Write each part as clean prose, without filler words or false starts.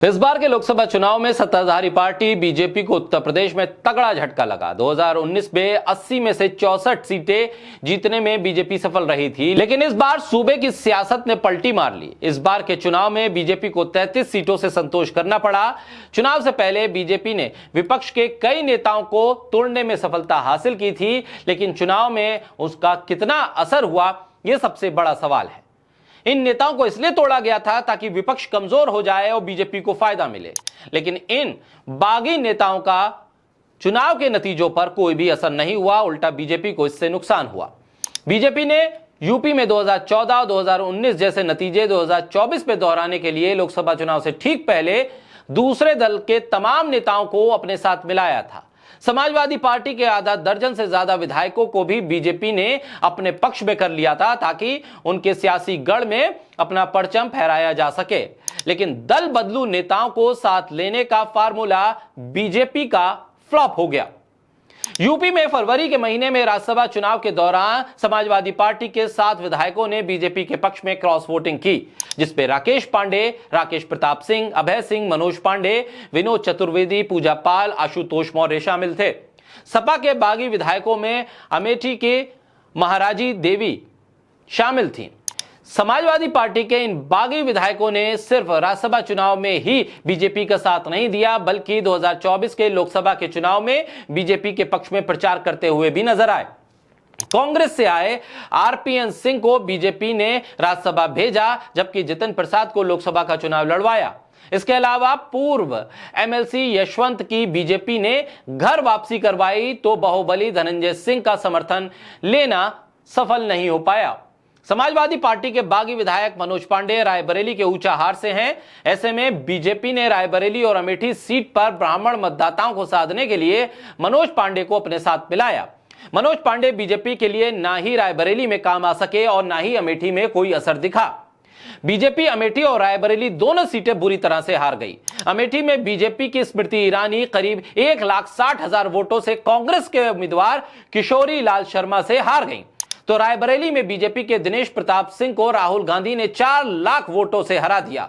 इस बार के लोकसभा चुनाव में सत्ताधारी पार्टी बीजेपी को उत्तर प्रदेश में तगड़ा झटका लगा। 2019 में 80 में से 64 सीटें जीतने में बीजेपी सफल रही थी, लेकिन इस बार सूबे की सियासत ने पलटी मार ली। इस बार के चुनाव में बीजेपी को 33 सीटों से संतोष करना पड़ा। चुनाव से पहले बीजेपी ने विपक्ष के कई नेताओं को तोड़ने में सफलता हासिल की थी, लेकिन चुनाव में उसका कितना असर हुआ, यह सबसे बड़ा सवाल है। इन नेताओं को इसलिए तोड़ा गया था ताकि विपक्ष कमजोर हो जाए और बीजेपी को फायदा मिले, लेकिन इन बागी नेताओं का चुनाव के नतीजों पर कोई भी असर नहीं हुआ, उल्टा बीजेपी को इससे नुकसान हुआ। बीजेपी ने यूपी में 2014 और 2019 जैसे नतीजे 2024 में दोहराने के लिए लोकसभा चुनाव से ठीक पहले दूसरे दल के तमाम नेताओं को अपने साथ मिलाया था। समाजवादी पार्टी के आधा दर्जन से ज्यादा विधायकों को भी बीजेपी ने अपने पक्ष में कर लिया था ताकि उनके सियासी गढ़ में अपना परचम फहराया जा सके, लेकिन दल बदलू नेताओं को साथ लेने का फार्मूला बीजेपी का फ्लॉप हो गया। यूपी में फरवरी के महीने में राज्यसभा चुनाव के दौरान समाजवादी पार्टी के 7 विधायकों ने बीजेपी के पक्ष में क्रॉस वोटिंग की, जिसपे राकेश पांडे, राकेश प्रताप सिंह, अभय सिंह, मनोज पांडे, विनोद चतुर्वेदी, पूजा पाल, आशुतोष मौर्य शामिल थे। सपा के बागी विधायकों में अमेठी के महाराजी देवी शामिल थी। समाजवादी पार्टी के इन बागी विधायकों ने सिर्फ राज्यसभा चुनाव में ही बीजेपी का साथ नहीं दिया, बल्कि 2024 के लोकसभा के चुनाव में बीजेपी के पक्ष में प्रचार करते हुए भी नजर आए। कांग्रेस से आए आरपीएन सिंह को बीजेपी ने राज्यसभा भेजा, जबकि जितिन प्रसाद को लोकसभा का चुनाव लड़वाया। इसके अलावा पूर्व एमएलसी यशवंत की बीजेपी ने घर वापसी करवाई तो बाहुबली धनंजय सिंह का समर्थन लेना सफल नहीं हो पाया। समाजवादी पार्टी के बागी विधायक मनोज पांडे रायबरेली के ऊंचा हार से हैं। ऐसे में बीजेपी ने रायबरेली और अमेठी सीट पर ब्राह्मण मतदाताओं को साधने के लिए मनोज पांडे को अपने साथ मिलाया। मनोज पांडे बीजेपी के लिए ना ही रायबरेली में काम आ सके और ना ही अमेठी में कोई असर दिखा। बीजेपी अमेठी और रायबरेली दोनों सीटें बुरी तरह से हार गई। अमेठी में बीजेपी की स्मृति ईरानी करीब 1,60,000 वोटों से कांग्रेस के उम्मीदवार किशोरी लाल शर्मा से हार गई, तो रायबरेली में बीजेपी के दिनेश प्रताप सिंह को राहुल गांधी ने 4 लाख वोटों से हरा दिया।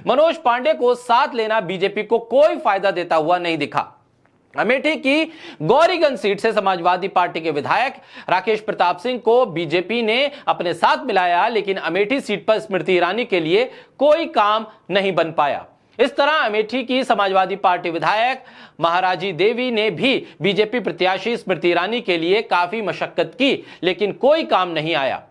मनोज पांडे को साथ लेना बीजेपी को कोई फायदा देता हुआ नहीं दिखा। अमेठी की गौरीगंज सीट से समाजवादी पार्टी के विधायक राकेश प्रताप सिंह को बीजेपी ने अपने साथ मिलाया, लेकिन अमेठी सीट पर स्मृति ईरानी के लिए कोई काम नहीं बन पाया। इस तरह अमेठी की समाजवादी पार्टी विधायक महाराजी देवी ने भी बीजेपी प्रत्याशी स्मृति ईरानी के लिए काफी मशक्कत की, लेकिन कोई काम नहीं आया।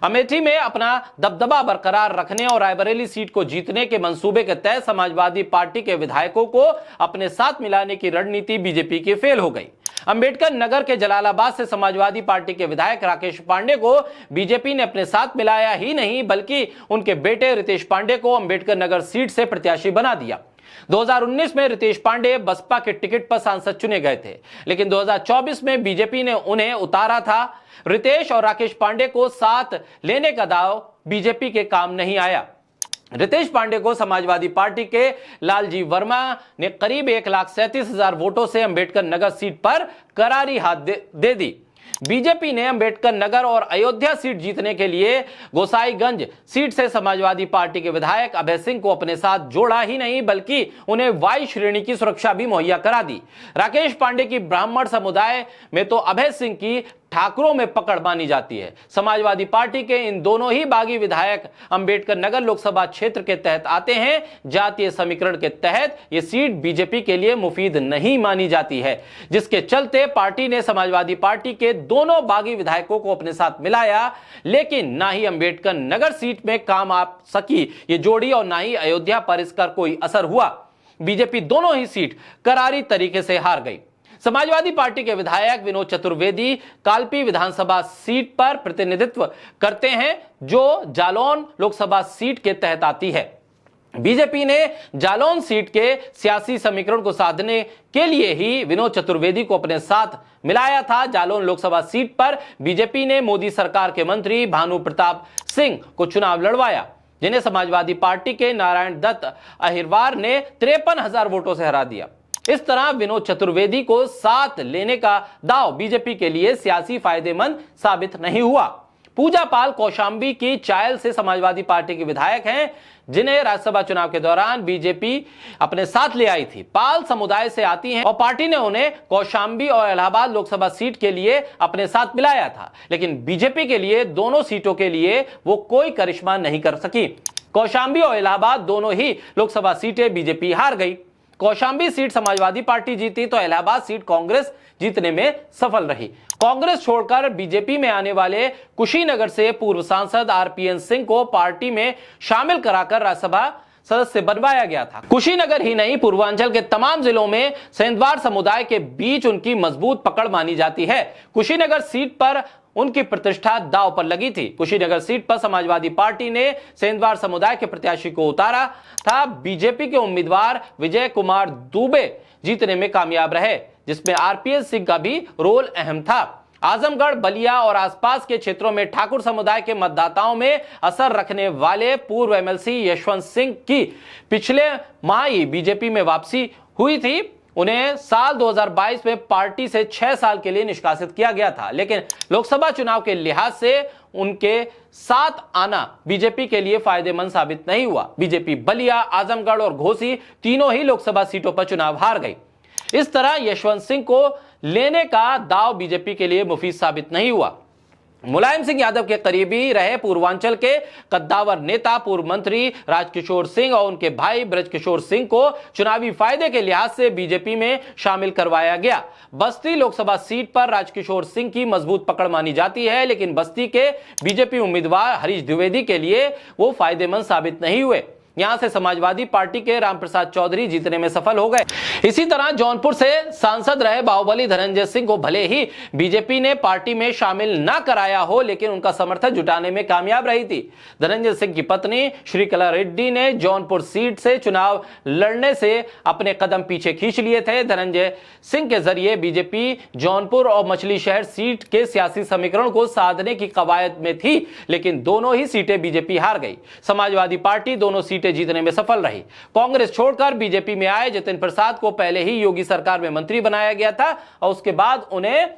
अमेठी में अपना दबदबा बरकरार रखने और रायबरेली सीट को जीतने के मंसूबे के तहत समाजवादी पार्टी के विधायकों को अपने साथ मिलाने की रणनीति बीजेपी की फेल हो गई। अंबेडकर नगर के जलालाबाद से समाजवादी पार्टी के विधायक राकेश पांडे को बीजेपी ने अपने साथ मिलाया ही नहीं, बल्कि उनके बेटे रितेश पांडे को अंबेडकर नगर सीट से प्रत्याशी बना दिया। 2019 में रितेश पांडे बसपा के टिकट पर सांसद चुने गए थे, लेकिन 2024 में बीजेपी ने उन्हें उतारा था। रितेश और राकेश पांडे को साथ लेने का दाव बीजेपी के काम नहीं आया। रितेश पांडे को समाजवादी पार्टी के लालजी वर्मा ने करीब 1,37,000 वोटों से अंबेडकर नगर सीट पर करारी हाथ दे दी। बीजेपी ने अंबेडकर नगर और अयोध्या सीट जीतने के लिए गोसाईगंज सीट से समाजवादी पार्टी के विधायक अभय सिंह को अपने साथ जोड़ा ही नहीं, बल्कि उन्हें वाई श्रेणी की सुरक्षा भी मुहैया करा दी। राकेश पांडे की ब्राह्मण समुदाय में तो अभय सिंह की ठाकुरों में पकड़ मानी जाती है। समाजवादी पार्टी के इन दोनों ही बागी विधायक अंबेडकर नगर लोकसभा क्षेत्र के तहत आते हैं। जातीय समीकरण के तहत यह सीट बीजेपी के लिए मुफीद नहीं मानी जाती है, जिसके चलते पार्टी ने समाजवादी पार्टी के दोनों बागी विधायकों को अपने साथ मिलाया, लेकिन ना ही अंबेडकर नगर सीट में काम आ सकी ये जोड़ी और ना ही अयोध्या पर इसका कोई असर हुआ। बीजेपी दोनों ही सीट करारी तरीके से हार गई। समाजवादी पार्टी के विधायक विनोद चतुर्वेदी कालपी विधानसभा सीट पर प्रतिनिधित्व करते हैं, जो जालौन लोकसभा सीट के तहत आती है। बीजेपी ने जालौन सीट के सियासी समीकरण को साधने के लिए ही विनोद चतुर्वेदी को अपने साथ मिलाया था। जालौन लोकसभा सीट पर बीजेपी ने मोदी सरकार के मंत्री भानु प्रताप सिंह को चुनाव लड़वाया, जिन्हें समाजवादी पार्टी के नारायण दत्त अहिरवार ने 53,000 वोटों से हरा दिया। इस तरह विनोद चतुर्वेदी को साथ लेने का दाव बीजेपी के लिए सियासी फायदेमंद साबित नहीं हुआ। पूजा पाल कौशांबी की चायल से समाजवादी पार्टी के विधायक हैं, जिन्हें राज्यसभा चुनाव के दौरान बीजेपी अपने साथ ले आई थी। पाल समुदाय से आती हैं और पार्टी ने उन्हें कौशांबी और इलाहाबाद लोकसभा सीट के लिए अपने साथ मिलाया था, लेकिन बीजेपी के लिए दोनों सीटों के लिए वो कोई करिश्मा नहीं कर सकी। कौशांबी और इलाहाबाद दोनों ही लोकसभा सीटें बीजेपी हार गई। कौशांबी सीट समाजवादी पार्टी जीती तो इलाहाबाद सीट कांग्रेस जीतने में सफल रही। कांग्रेस छोड़कर बीजेपी में आने वाले कुशीनगर से पूर्व सांसद आरपीएन सिंह को पार्टी में शामिल कराकर राज्यसभा सदस्य बनवाया गया था। कुशीनगर ही नहीं, पूर्वांचल के तमाम जिलों में सेंधवार समुदाय के बीच उनकी मजबूत पकड़ मानी जाती है। कुशीनगर सीट पर उनकी प्रतिष्ठा दांव पर लगी थी। कुशीनगर सीट पर समाजवादी पार्टी ने सेंधवार समुदाय के प्रत्याशी को उतारा था। बीजेपी के उम्मीदवार विजय कुमार दुबे जीतने में कामयाब रहे, जिसमें आरपीएन सिंह का भी रोल अहम था। आजमगढ़, बलिया और आसपास के क्षेत्रों में ठाकुर समुदाय के मतदाताओं में असर रखने वाले पूर्व एमएलसी यशवंत सिंह की पिछले माह ही बीजेपी में वापसी हुई थी। उन्हें साल 2022 में पार्टी से 6 साल के लिए निष्कासित किया गया था, लेकिन लोकसभा चुनाव के लिहाज से उनके साथ आना बीजेपी के लिए फायदेमंद साबित नहीं हुआ। बीजेपी बलिया, आजमगढ़ और घोसी तीनों ही लोकसभा सीटों पर चुनाव हार गई। इस तरह यशवंत सिंह को लेने का दांव बीजेपी के लिए मुफीद साबित नहीं हुआ। मुलायम सिंह यादव के करीबी रहे पूर्वांचल के कद्दावर नेता पूर्व मंत्री राजकिशोर सिंह और उनके भाई ब्रजकिशोर सिंह को चुनावी फायदे के लिहाज से बीजेपी में शामिल करवाया गया। बस्ती लोकसभा सीट पर राजकिशोर सिंह की मजबूत पकड़ मानी जाती है, लेकिन बस्ती के बीजेपी उम्मीदवार हरीश द्विवेदी के लिए वो फायदेमंद साबित नहीं हुए। यहां से समाजवादी पार्टी के रामप्रसाद चौधरी जीतने में सफल हो गए। इसी तरह जौनपुर से सांसद रहे बाहुबली धनंजय सिंह को भले ही बीजेपी ने पार्टी में शामिल ना कराया हो, लेकिन उनका समर्थन जुटाने में कामयाब रही थी। धनंजय सिंह की पत्नी श्रीकला रेड्डी ने जौनपुर सीट से चुनाव लड़ने से अपने कदम पीछे खींच लिए थे। धनंजय सिंह के जरिए बीजेपी जौनपुर और मछली शहर सीट के सियासी समीकरण को साधने की कवायद में थी, लेकिन दोनों ही सीटें बीजेपी हार गई। समाजवादी पार्टी दोनों सीटें जीतने में सफल रही। कांग्रेस छोड़कर बीजेपी में आए जितिन प्रसाद को पहले ही योगी सरकार में मंत्री बनाया गया था और उसके बाद उन्हें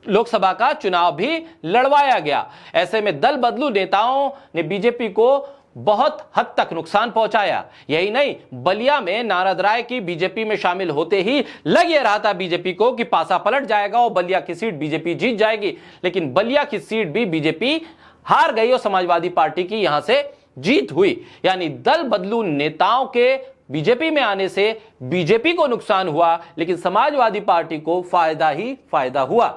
लोकसभा का चुनाव भी लड़वाया गया। ऐसे में दल बदलू नेताओं ने बीजेपी को बहुत हद तक नुकसान पहुंचाया। यही नहीं, बलिया में नारद राय की बीजेपी में शामिल होते ही लग ये रहा था बीजेपी को कि पासा पलट जाएगा और बलिया की सीट बीजेपी जीत जाएगी, लेकिन बलिया की सीट भी बीजेपी हार गई और समाजवादी पार्टी की यहां से जीत हुई। यानी दल बदलू नेताओं के बीजेपी में आने से बीजेपी को नुकसान हुआ, लेकिन समाजवादी पार्टी को फायदा ही फायदा हुआ।